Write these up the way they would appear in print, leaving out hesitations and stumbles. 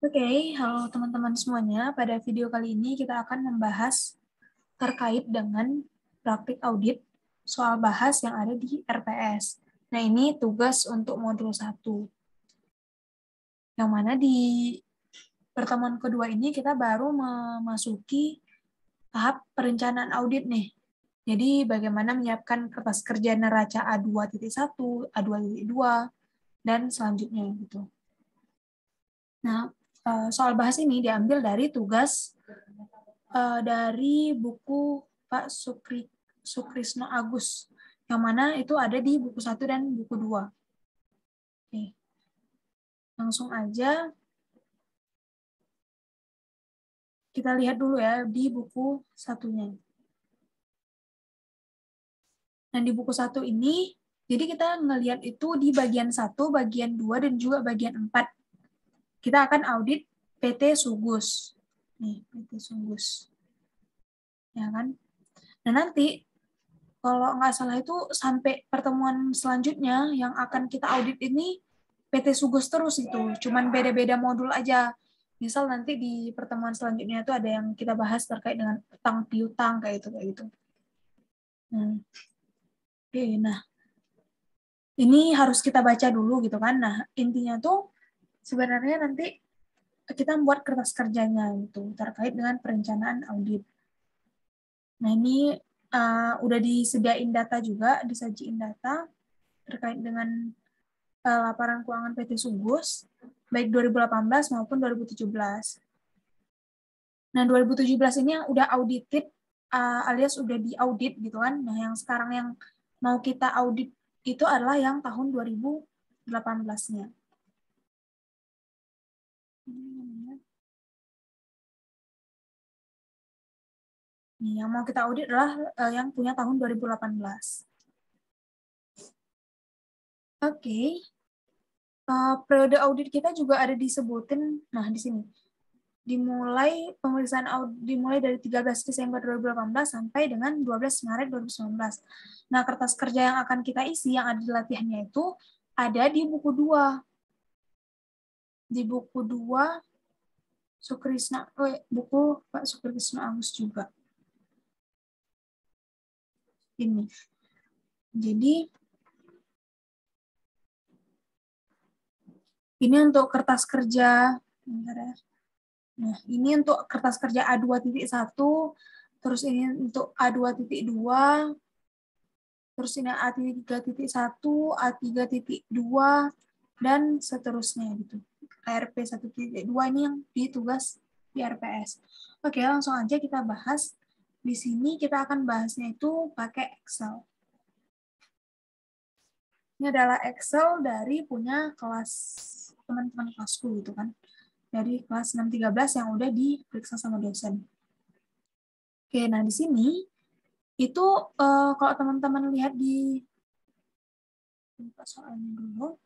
Oke, halo teman-teman semuanya. Pada video kali ini kita akan membahas terkait dengan praktik audit soal bahas yang ada di RPS. Nah, ini tugas untuk modul 1. Yang mana di pertemuan kedua ini kita baru memasuki tahap perencanaan audit nih. Jadi bagaimana menyiapkan kertas kerja neraca A2.1, A2.2, dan selanjutnya gitu. Nah, soal bahas ini diambil dari tugas dari buku Pak Sukrisno Agus, yang mana itu ada di buku 1 dan buku 2. Oke. Langsung aja kita lihat dulu ya di buku satunya. Nah, di buku 1 ini, jadi kita ngelihat itu di bagian 1, bagian 2, dan juga bagian 4. Kita akan audit PT Sugus. Nih, PT Sugus. Ya kan? Nah, nanti kalau nggak salah itu sampai pertemuan selanjutnya yang akan kita audit ini PT Sugus terus itu. Cuman beda-beda modul aja. Misal nanti di pertemuan selanjutnya itu ada yang kita bahas terkait dengan utang piutang kayak gitu. Oke, nah ini harus kita baca dulu gitu kan. Nah, intinya tuh sebenarnya nanti kita membuat kertas kerjanya gitu terkait dengan perencanaan audit. Nah, ini udah disediain data juga, disajiin data terkait dengan laporan keuangan PT Sugus, baik 2018 maupun 2017. Nah, 2017 ini yang udah audited, alias udah diaudit gitu kan. Nah, yang sekarang yang mau kita audit itu adalah yang tahun 2018-nya. Nih, yang mau kita audit adalah yang punya tahun 2018. Oke. Periode audit kita juga ada disebutin, nah di sini. Dimulai dari 13 Desember 2018 sampai dengan 12 Maret 2019. Nah, kertas kerja yang akan kita isi yang ada di latihannya itu ada di buku 2. Di buku 2 buku Pak Sukrisno Agus juga. Ini. Jadi ini untuk kertas kerja. Bentar ya. Nah, ini untuk kertas kerja A2.1, terus ini untuk A2.2, terus ini A3.1, A3.2, dan seterusnya gitu. ARP 1.2 ini yang ditugas di RPS. Oke, langsung aja kita bahas. Di sini kita akan bahasnya itu pakai Excel. Ini adalah Excel dari punya kelas teman-teman kelasku gitu kan. Dari kelas 613 yang udah diperiksa sama dosen. Oke, nah di sini itu kalau teman-teman lihat di soalnya dulu.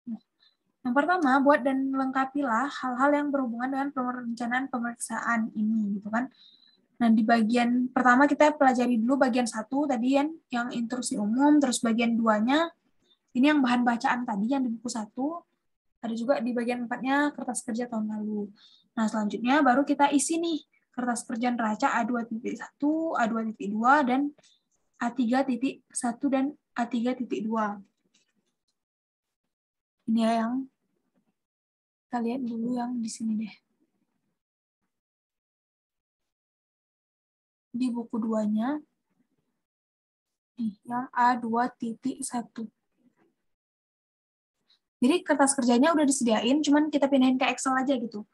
Nah, yang pertama, buat dan lengkapilah hal-hal yang berhubungan dengan perencanaan pemeriksaan ini gitu kan. Nah, di bagian pertama kita pelajari dulu bagian 1 tadi yang instruksi umum, terus bagian 2-nya ini yang bahan bacaan tadi yang di buku 1. Ada juga di bagian 4-nya kertas kerja tahun lalu. Nah, selanjutnya baru kita isi nih kertas kerja neraca A2.1, A2.2, dan A3.1 dan A3.2. Ini yang kita lihat dulu yang di sini deh. Di buku 2-nya, yang A2.1. Jadi kertas kerjanya udah disediain, cuman kita pindahin ke Excel aja gitu.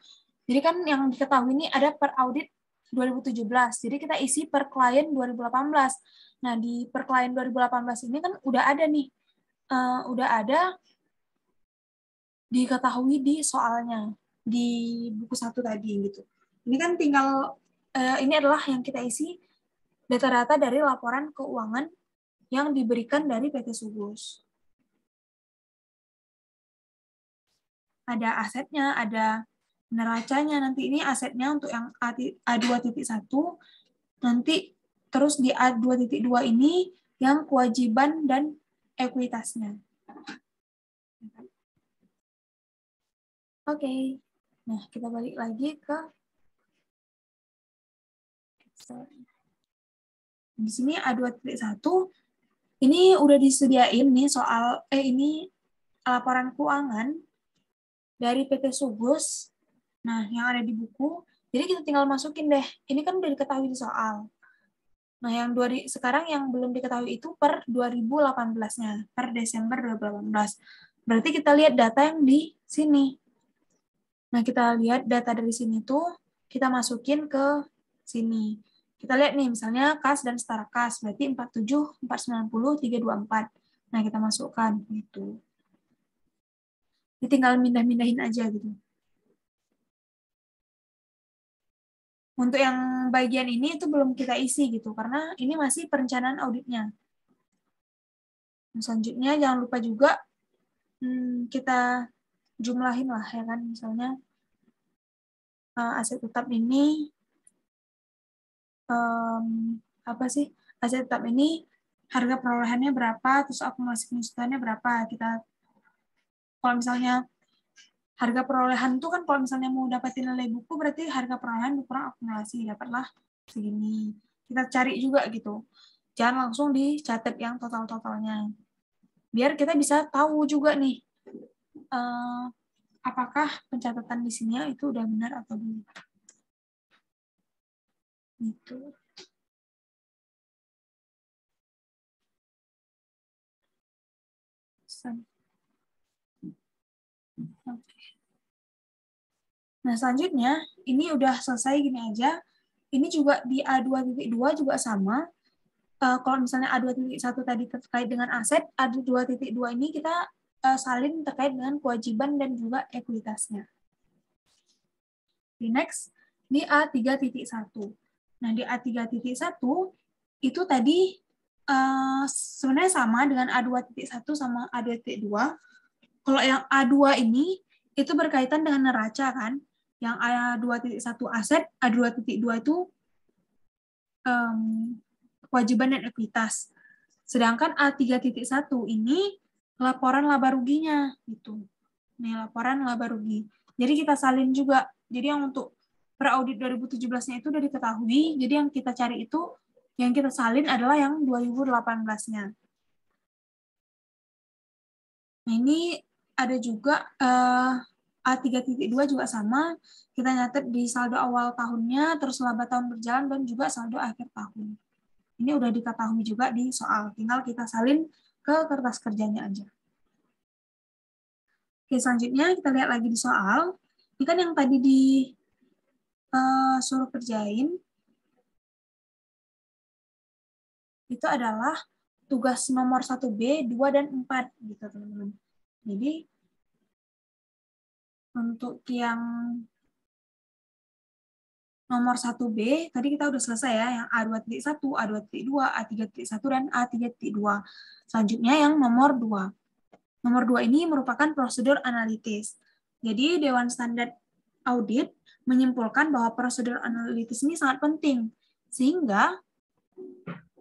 Jadi kan yang diketahui ini ada per audit 2017. Jadi kita isi per klien 2018. Nah, di per klien 2018 ini kan udah ada nih. Udah ada diketahui di soalnya di buku 1 tadi gitu. Ini kan tinggal ini adalah yang kita isi data-data dari laporan keuangan yang diberikan dari PT Sugus. Ada asetnya, ada neracanya. Nanti ini asetnya untuk yang A2.1, nanti terus di A2.2 ini yang kewajiban dan ekuitasnya. Oke. Nah, kita balik lagi ke Excel. Di sini A2.1 ini udah disediain nih soal ini laporan keuangan dari PT Subus. Nah, yang ada di buku. Jadi kita tinggal masukin deh. Ini kan udah diketahui di soal. Nah, yang sekarang yang belum diketahui itu per 2018-nya, per Desember 2018. Berarti kita lihat data yang di sini. Nah, kita lihat data dari sini tuh kita masukin ke sini. Kita lihat nih, misalnya kas dan setara kas, berarti 47, 490, 324. Nah, kita masukkan gitu. Ini tinggal mindah-mindahin aja gitu. Untuk yang bagian ini itu belum kita isi gitu, karena ini masih perencanaan auditnya. Selanjutnya jangan lupa juga kita jumlahin lah ya kan, misalnya aset tetap ini apa sih, aset tetap ini harga perolehannya berapa, terus akumulasi penyusutannya berapa. Kita kalau misalnya harga perolehan itu kan kalau misalnya mau dapatin nilai buku berarti harga perolehan dikurang akumulasi, dapatlah segini. Kita cari juga gitu. Jangan langsung dicatat yang total-totalnya. Biar kita bisa tahu juga nih apakah pencatatan di sini itu udah benar atau belum. Gitu. Nah, selanjutnya, ini udah selesai gini aja. Ini juga di A2.2 juga sama. Kalau misalnya A2.1 tadi terkait dengan aset, A2.2 ini kita salin terkait dengan kewajiban dan juga ekuitasnya. Di next, di A3.1. Nah, di A3.1 itu tadi sebenarnya sama dengan A2.1 sama A2.2. Kalau yang A2 ini itu berkaitan dengan neraca kan. Yang A2.1 aset, A2.2 itu kewajiban dan ekuitas. Sedangkan A3.1 ini laporan laba ruginya gitu. Nih laporan laba rugi. Jadi kita salin juga. Jadi yang untuk per audit 2017-nya itu udah diketahui. Jadi yang kita cari itu yang kita salin adalah yang 2018-nya. Nah, ini ada juga A3.2 juga sama, kita nyatet di saldo awal tahunnya, terus laba tahun berjalan, dan juga saldo akhir tahun. Ini udah diketahui juga di soal, tinggal kita salin ke kertas kerjanya aja. Oke, selanjutnya kita lihat lagi di soal. Ini kan yang tadi disuruh kerjain, itu adalah tugas nomor 1B, 2, dan 4, gitu teman-teman. Jadi, untuk yang nomor 1B, tadi kita udah selesai ya, yang A2.1, A2.2, A3.1, dan A3.2. Selanjutnya yang nomor 2. Nomor 2 ini merupakan prosedur analitis. Jadi Dewan Standar Audit menyimpulkan bahwa prosedur analitis ini sangat penting, sehingga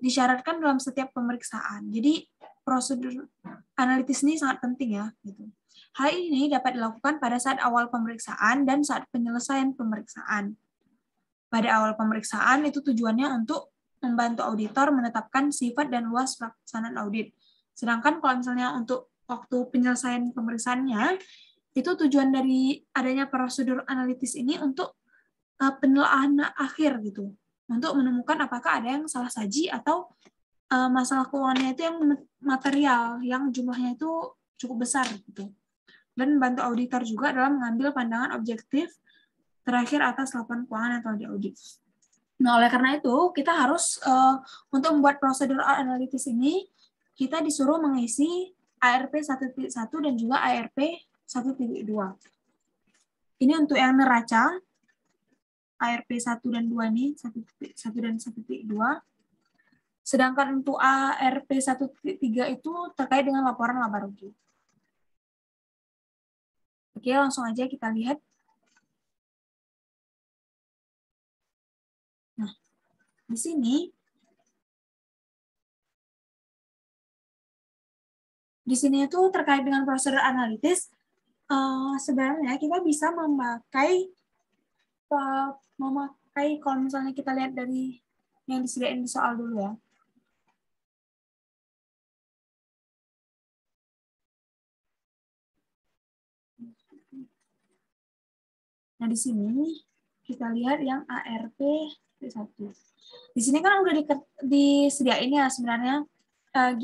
disyaratkan dalam setiap pemeriksaan. Jadi prosedur analitis ini sangat penting ya. Gitu. Hal ini dapat dilakukan pada saat awal pemeriksaan dan saat penyelesaian pemeriksaan. Pada awal pemeriksaan itu tujuannya untuk membantu auditor menetapkan sifat dan luas pelaksanaan audit. Sedangkan kalau misalnya untuk waktu penyelesaian pemeriksaannya, itu tujuan dari adanya prosedur analitis ini untuk penelaahan akhir gitu, untuk menemukan apakah ada yang salah saji atau masalah keuangannya itu yang material, yang jumlahnya itu cukup besar gitu. Dan membantu auditor juga dalam mengambil pandangan objektif terakhir atas laporan keuangan yang telah diaudit. Nah, oleh karena itu, kita harus, untuk membuat prosedur analitis ini, kita disuruh mengisi ARP 1.1 dan juga ARP 1.2. Ini untuk yang neraca, ARP 1 dan 2 ini, 1 dan 1.2. Sedangkan untuk ARP 1.3 itu terkait dengan laporan laba rugi. Oke, langsung aja kita lihat. Nah, di sini itu terkait dengan prosedur analitis, sebenarnya kita bisa memakai kalau misalnya kita lihat dari yang disediain di soal dulu ya. Nah, di sini kita lihat yang ARP 1. Di sini kan udah disediain ya sebenarnya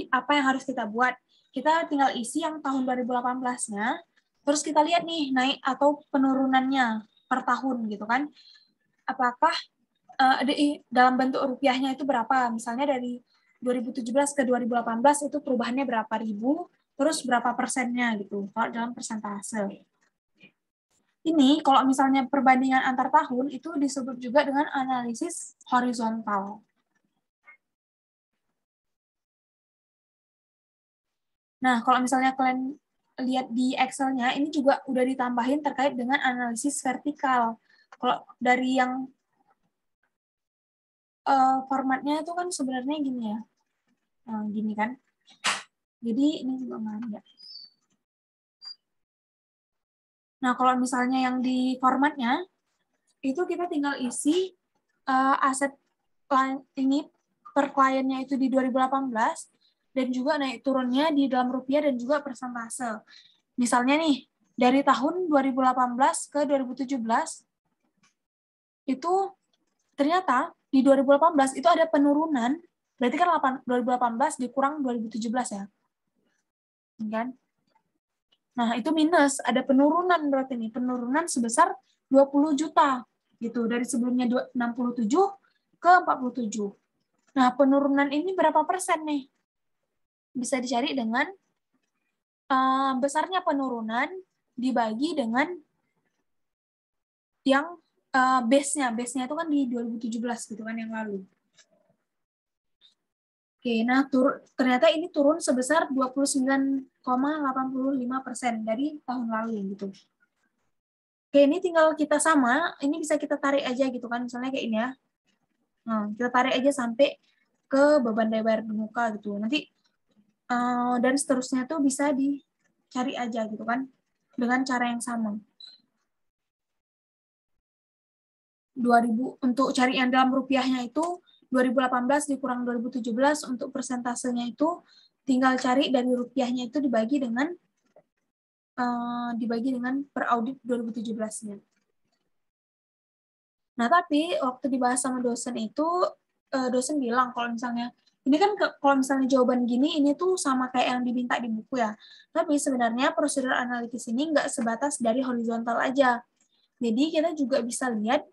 apa yang harus kita buat. Kita tinggal isi yang tahun 2018-nya, terus kita lihat nih naik atau penurunannya per tahun gitu kan. Apakah dalam bentuk rupiahnya itu berapa? Misalnya dari 2017 ke 2018 itu perubahannya berapa ribu, terus berapa persennya gitu, kalau dalam persentase. Ini kalau misalnya perbandingan antar tahun itu disebut juga dengan analisis horizontal. Nah, kalau misalnya kalian lihat di Excel-nya, ini juga udah ditambahin terkait dengan analisis vertikal. Kalau dari yang formatnya itu kan sebenarnya gini ya. Gini kan. Jadi ini juga nggak ada. Nah, kalau misalnya yang di formatnya, itu kita tinggal isi aset ini per kliennya itu di 2018, dan juga naik turunnya di dalam rupiah dan juga persentase. Misalnya nih, dari tahun 2018 ke 2017, itu ternyata di 2018 itu ada penurunan, berarti kan 2018 dikurang 2017 ya. Kan? Nah, itu minus, ada penurunan berarti nih, penurunan sebesar 20 juta gitu, dari sebelumnya 67 ke 47. Nah, penurunan ini berapa persen nih? Bisa dicari dengan besarnya penurunan dibagi dengan yang base-nya. Base-nya itu kan di 2017 gitu kan yang lalu. Oke, nah ternyata ini turun sebesar 29,85% dari tahun lalu gitu. Oke, ini tinggal kita sama, ini bisa kita tarik aja gitu kan, misalnya kayak ini ya. Nah, kita tarik aja sampai ke beban daya bayar di muka gitu. Nanti dan seterusnya tuh bisa dicari aja gitu kan, dengan cara yang sama. 2000 untuk cari yang dalam rupiahnya itu 2018 dikurang 2017, untuk persentasenya itu tinggal cari dari rupiahnya itu dibagi dengan per audit 2017-nya. Nah, tapi waktu dibahas sama dosen itu dosen bilang kalau misalnya ini kan kalau misalnya jawaban gini ini tuh sama kayak yang diminta di buku ya. Tapi sebenarnya prosedur analitis ini nggak sebatas dari horizontal aja. Jadi kita juga bisa lihat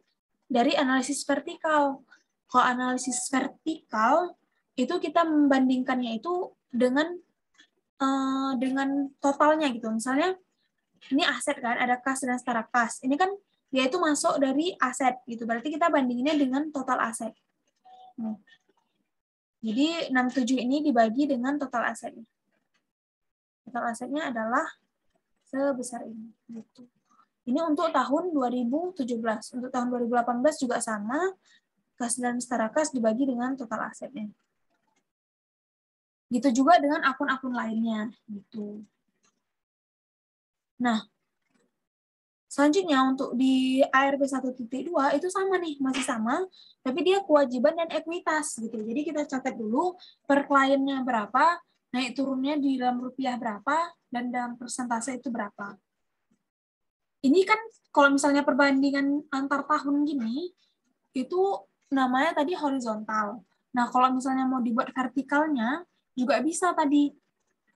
dari analisis vertikal. Kalau analisis vertikal itu kita membandingkannya itu dengan totalnya gitu. Misalnya ini aset kan, ada kas dan setara kas. Ini kan dia itu masuk dari aset gitu. Berarti kita bandinginnya dengan total aset. Nah, jadi 67 ini dibagi dengan total asetnya. Total asetnya adalah sebesar ini gitu. Ini untuk tahun 2017. Untuk tahun 2018 juga sama. Kas dan setara kas dibagi dengan total asetnya. Gitu juga dengan akun-akun lainnya. Gitu. Nah, selanjutnya untuk di ARP 1.2 itu sama nih, masih sama, tapi dia kewajiban dan ekuitas gitu. Jadi kita catat dulu per kliennya berapa, naik turunnya di dalam rupiah berapa, dan dalam persentase itu berapa. Ini kan kalau misalnya perbandingan antar tahun gini, itu namanya tadi horizontal. Nah, kalau misalnya mau dibuat vertikalnya, juga bisa tadi.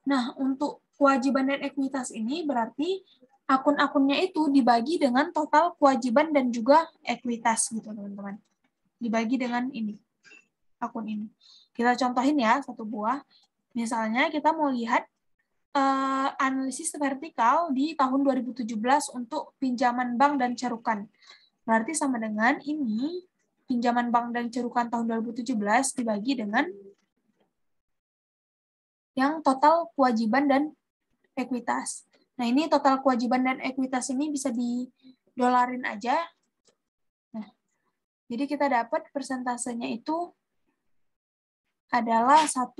Nah, untuk kewajiban dan ekuitas ini berarti akun-akunnya itu dibagi dengan total kewajiban dan juga ekuitas gitu, teman-teman. Dibagi dengan ini, akun ini. Kita contohin ya, satu buah. Misalnya kita mau lihat analisis vertikal di tahun 2017 untuk pinjaman bank dan cerukan. Berarti sama dengan ini, pinjaman bank dan cerukan tahun 2017 dibagi dengan yang total kewajiban dan ekuitas. Nah, ini total kewajiban dan ekuitas ini bisa didolarin aja. Nah, jadi kita dapat persentasenya itu adalah 1,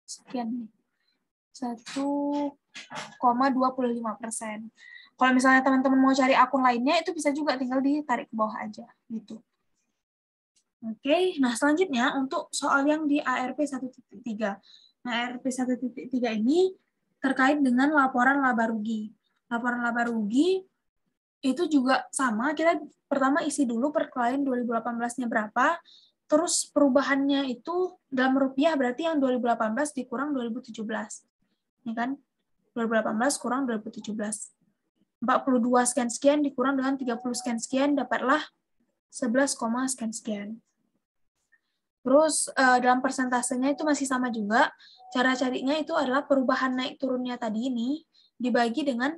sekian nih. 1, Kalau misalnya teman-teman mau cari akun lainnya, itu bisa juga tinggal ditarik ke bawah aja. Gitu. Oke, nah selanjutnya untuk soal yang di ARP 1.3. Nah, ARP 1.3 ini terkait dengan laporan laba rugi. Laporan laba rugi itu juga sama, kita pertama isi dulu per klien 2018-nya berapa, terus perubahannya itu dalam rupiah berarti yang 2018 dikurang 2017. Ini kan 2018 kurang 2017. 42 sekian-sekian dikurang dengan 30 sekian-sekian, dapatlah 11, sekian-sekian. Terus dalam persentasenya itu masih sama juga. Cara carinya itu adalah perubahan naik turunnya tadi ini dibagi dengan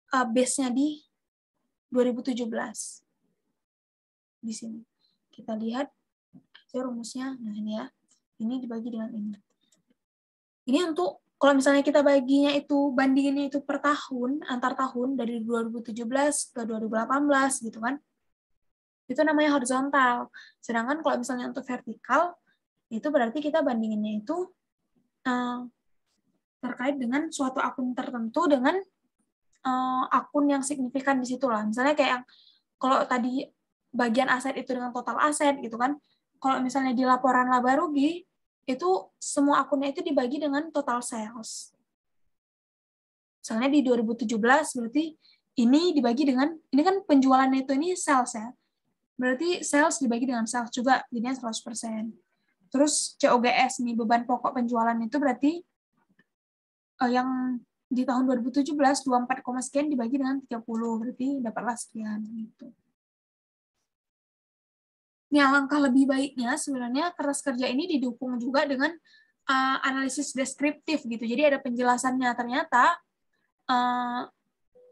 base-nya di 2017. Di sini. Kita lihat aja rumusnya. Nah, ini ya. Ini dibagi dengan ini. Ini untuk kalau misalnya kita baginya itu, bandinginnya itu per tahun, antar tahun, dari 2017 ke 2018, gitu kan. Itu namanya horizontal. Sedangkan kalau misalnya untuk vertikal, itu berarti kita bandinginnya itu terkait dengan suatu akun tertentu dengan akun yang signifikan di situ lah. Misalnya kayak kalau tadi bagian aset itu dengan total aset, gitu kan. Kalau misalnya di laporan laba rugi, itu semua akunnya itu dibagi dengan total sales. Misalnya di 2017 berarti ini dibagi dengan, ini kan penjualannya itu ini sales ya. Berarti sales dibagi dengan sales juga, jadinya 100%. Terus COGS nih, beban pokok penjualan itu berarti yang di tahun 2017, 24, sekian dibagi dengan 30, berarti dapatlah sekian. Gitu. Nah, langkah lebih baiknya sebenarnya kertas kerja ini didukung juga dengan analisis deskriptif gitu. Jadi ada penjelasannya. Ternyata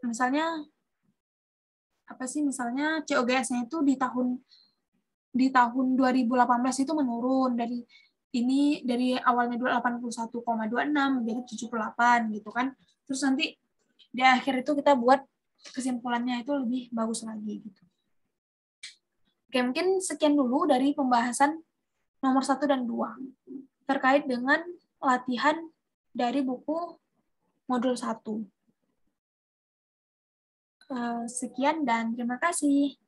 misalnya apa sih? Misalnya COGS-nya itu di tahun 2018 itu menurun dari awalnya 81,26 menjadi 78 gitu kan. Terus nanti di akhir itu kita buat kesimpulannya itu lebih bagus lagi gitu. Oke, mungkin sekian dulu dari pembahasan nomor 1 dan 2 terkait dengan latihan dari buku modul 1. Sekian dan terima kasih.